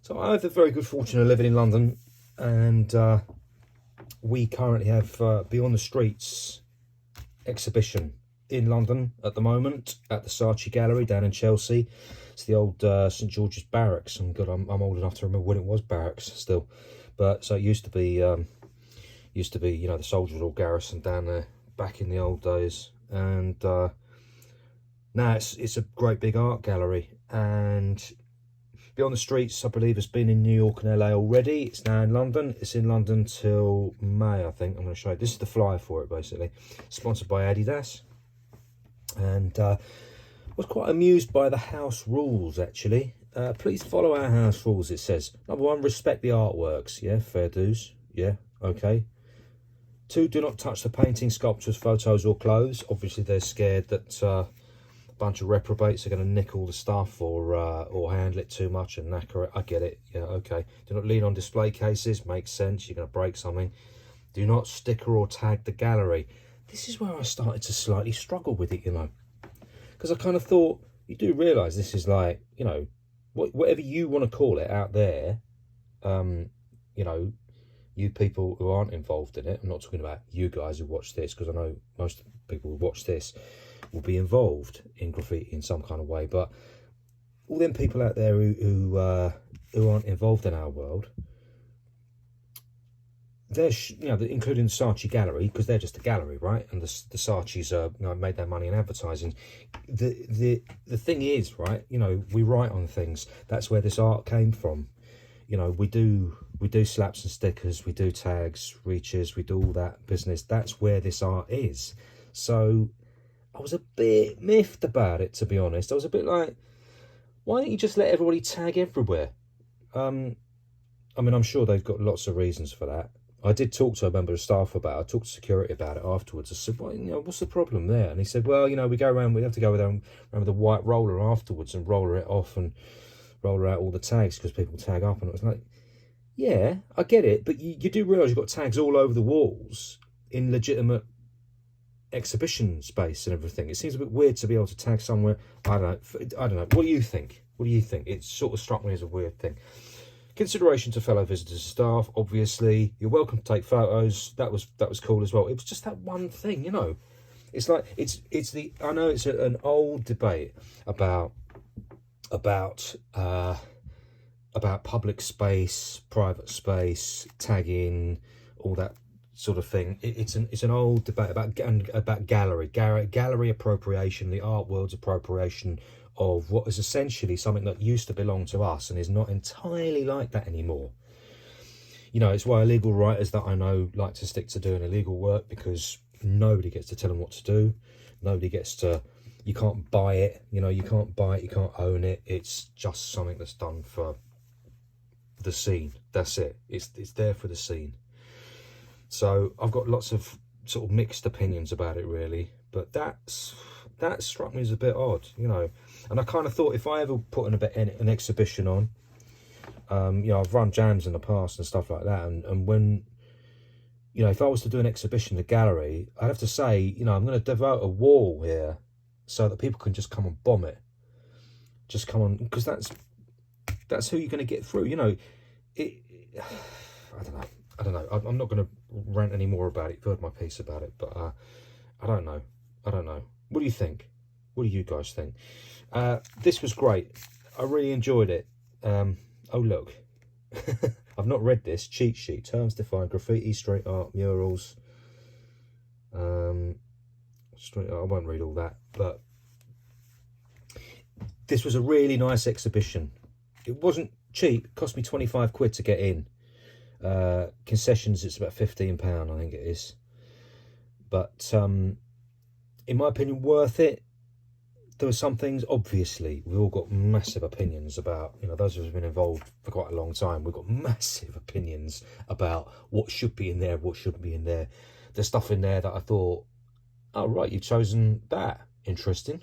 So I have the very good fortune of living in London, and we currently have Beyond the Streets exhibition in London at the moment at the Saatchi Gallery down in Chelsea. It's the old St George's Barracks, and God, I'm old enough to remember when it was barracks still. But so it used to be, you know, the soldiers were all garrisoned down there back in the old days, and now it's a great big art gallery. And Beyond the Streets, I believe, has been in New York and LA already. It's now in London. It's in London till May, I think. I'm going to show you. This is the flyer for it, basically. Sponsored by Adidas. And was quite amused by the house rules, actually. Please follow our house rules, it says. Number 1, respect the artworks. Yeah, fair dues. Yeah, okay. 2, do not touch the painting, sculptures, photos or clothes. Obviously, they're scared that bunch of reprobates are going to nick all the stuff or handle it too much and knacker it. I get it. Yeah, okay. Do not lean on display cases. Makes sense. You're going to break something. Do not sticker or tag the gallery. This is where I started to slightly struggle with it, you know, because I kind of thought, you do realise this is like, you know, whatever you want to call it out there, you know, you people who aren't involved in it. I'm not talking about you guys who watch this, because I know most people who watch this will be involved in graffiti in some kind of way, but all them people out there who aren't involved in our world, they're you know, including the Saatchi Gallery, because they're just a gallery, right? And the Saatchis you know, made their money in advertising. The thing is, right, you know, we write on things. That's where this art came from. You know, we do slaps and stickers, we do tags, reaches, we do all that business. That's where this art is. So I was a bit miffed about it, to be honest. I was a bit like, why don't you just let everybody tag everywhere? I mean, I'm sure they've got lots of reasons for that. I did talk to a member of staff about it. I talked to security about it afterwards. I said, well, you know, what's the problem there? And he said, well, you know, we have to go around with the white roller afterwards and roller it off and roller out all the tags because people tag up. And it was like, yeah, I get it. But you do realise you've got tags all over the walls in legitimate exhibition space and everything. It seems a bit weird to be able to tag somewhere. I don't know. What do you think? It sort of struck me as a weird thing. Consideration to fellow visitors and staff, obviously. You're welcome to take photos. That was cool as well. It was just that one thing, you know. It's like I know it's an old debate about public space, private space, tagging, all that sort of thing. It's an old debate about gallery appropriation, the art world's appropriation of what is essentially something that used to belong to us and is not entirely like that anymore. You know, it's why illegal writers that I know like to stick to doing illegal work, because nobody gets to tell them what to do. Nobody gets to, you can't buy it, you know, you can't buy it, you can't own it. It's just something that's done for the scene. That's it. It's there for the scene. So I've got lots of sort of mixed opinions about it, really. But that struck me as a bit odd, you know. And I kind of thought, if I ever put an exhibition on, you know, I've run jams in the past and stuff like that. And when, you know, if I was to do an exhibition in the gallery, I'd have to say, you know, I'm going to devote a wall here so that people can just come and bomb it. Just come on, because that's who you're going to get through, you know. I don't know. I'm not going to rant any more about it. You've heard my piece about it, but I don't know. What do you think? What do you guys think? This was great. I really enjoyed it. Oh, look. I've not read this. Cheat sheet. Terms defined. Graffiti, street art, murals. Street art. I won't read all that. But this was a really nice exhibition. It wasn't cheap. It cost me 25 quid to get in. Concessions, it's about £15, I think it is. But in my opinion, worth it. There were some things, obviously, we've all got massive opinions about, you know, those of us who've been involved for quite a long time, we've got massive opinions about what should be in there, what shouldn't be in there. There's stuff in there that I thought, oh, right, you've chosen that. Interesting.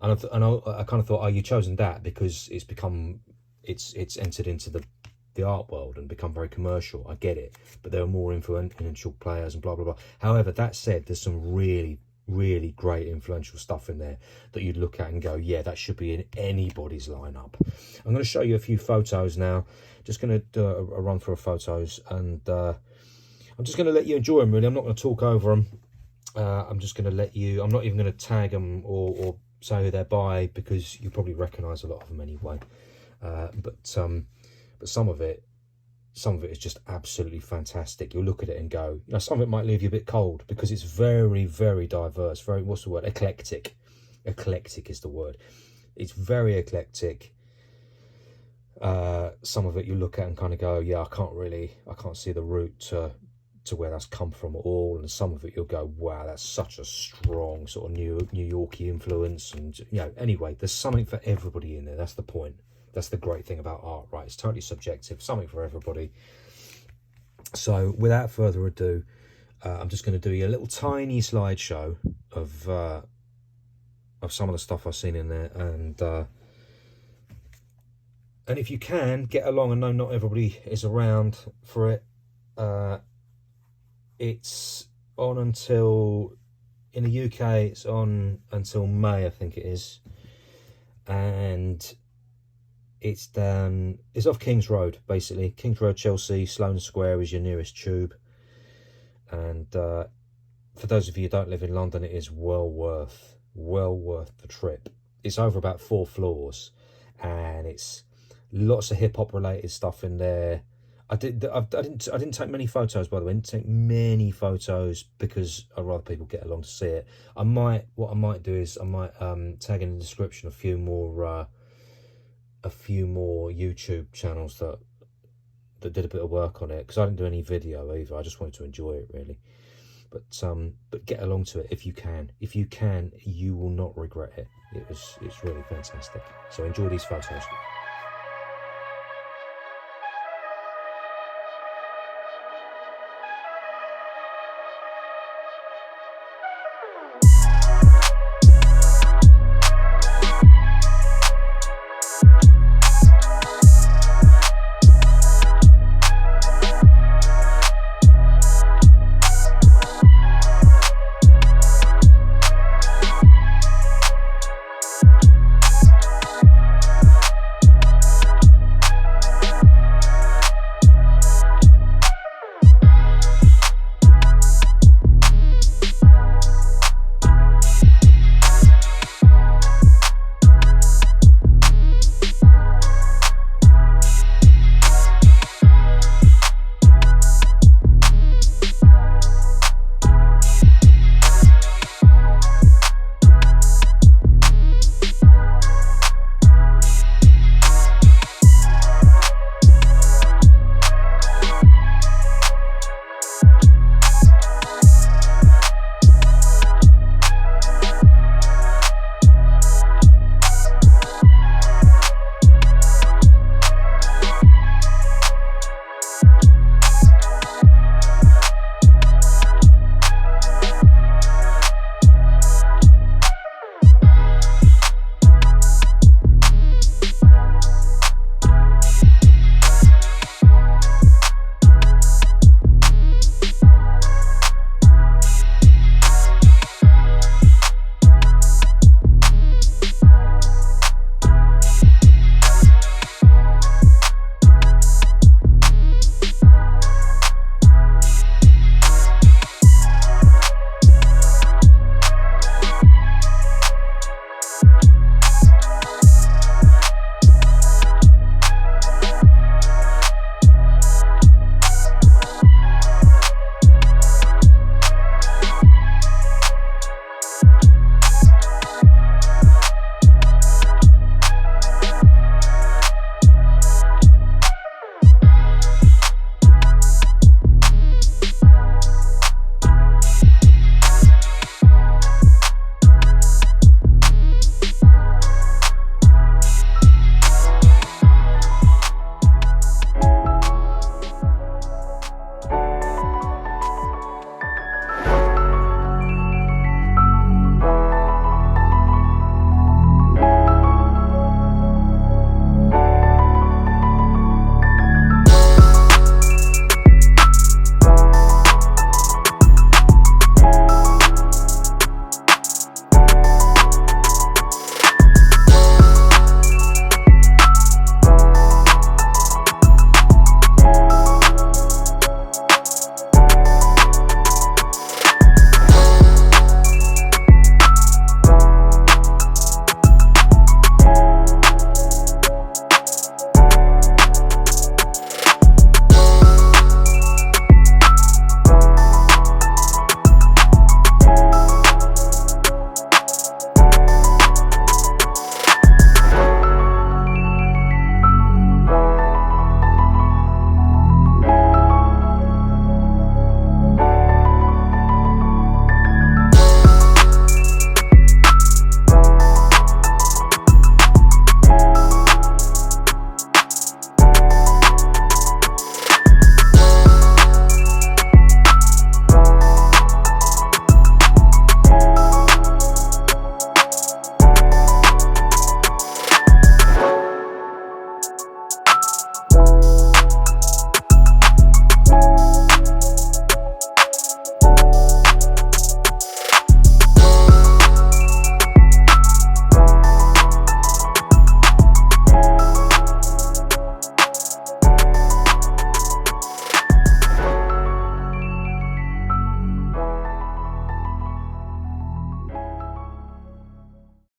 And I kind of thought, oh, you've chosen that because it's entered into the art world and become very commercial. I get it, but there are more influential players and blah blah blah. However, that said, there's some really really great influential stuff in there that you'd look at and go, yeah, that should be in anybody's lineup. I'm going to show you a few photos now. Just going to do a run through of photos, and I'm just going to let you enjoy them, really. I'm not going to talk over them. I'm just going to let you, I'm not even going to tag them or say who they're by, because you probably recognise a lot of them anyway. But some of it is just absolutely fantastic. You'll look at it and go, you know, some of it might leave you a bit cold, because it's very, very diverse. Very, what's the word? Eclectic. Eclectic is the word. It's very eclectic. Some of it you look at and kind of go, yeah, I can't see the route to where that's come from at all. And some of it you'll go, wow, that's such a strong sort of New Yorkie influence. And, you know, anyway, there's something for everybody in there. That's the point. That's the great thing about art, right? It's totally subjective, something for everybody. So without further ado, I'm just going to do you a little tiny slideshow of some of the stuff I've seen in there. And if you can, get along. I know not everybody is around for it. It's on until, in the UK, it's on until May, I think it is. And it's off King's Road, basically. King's Road, Chelsea. Sloane Square is your nearest tube. And for those of you who don't live in London, it is well worth the trip. It's over about 4 floors, and it's lots of hip hop related stuff in there. I didn't take many photos, by the way. I didn't take many photos because I'd rather people get along to see it. What I might do is I might tag in the description a few more YouTube channels that did a bit of work on it, because I didn't do any video either. I just wanted to enjoy it, really. But get along to it if you can. If you can, you will not regret it. It's really fantastic. So enjoy these photos.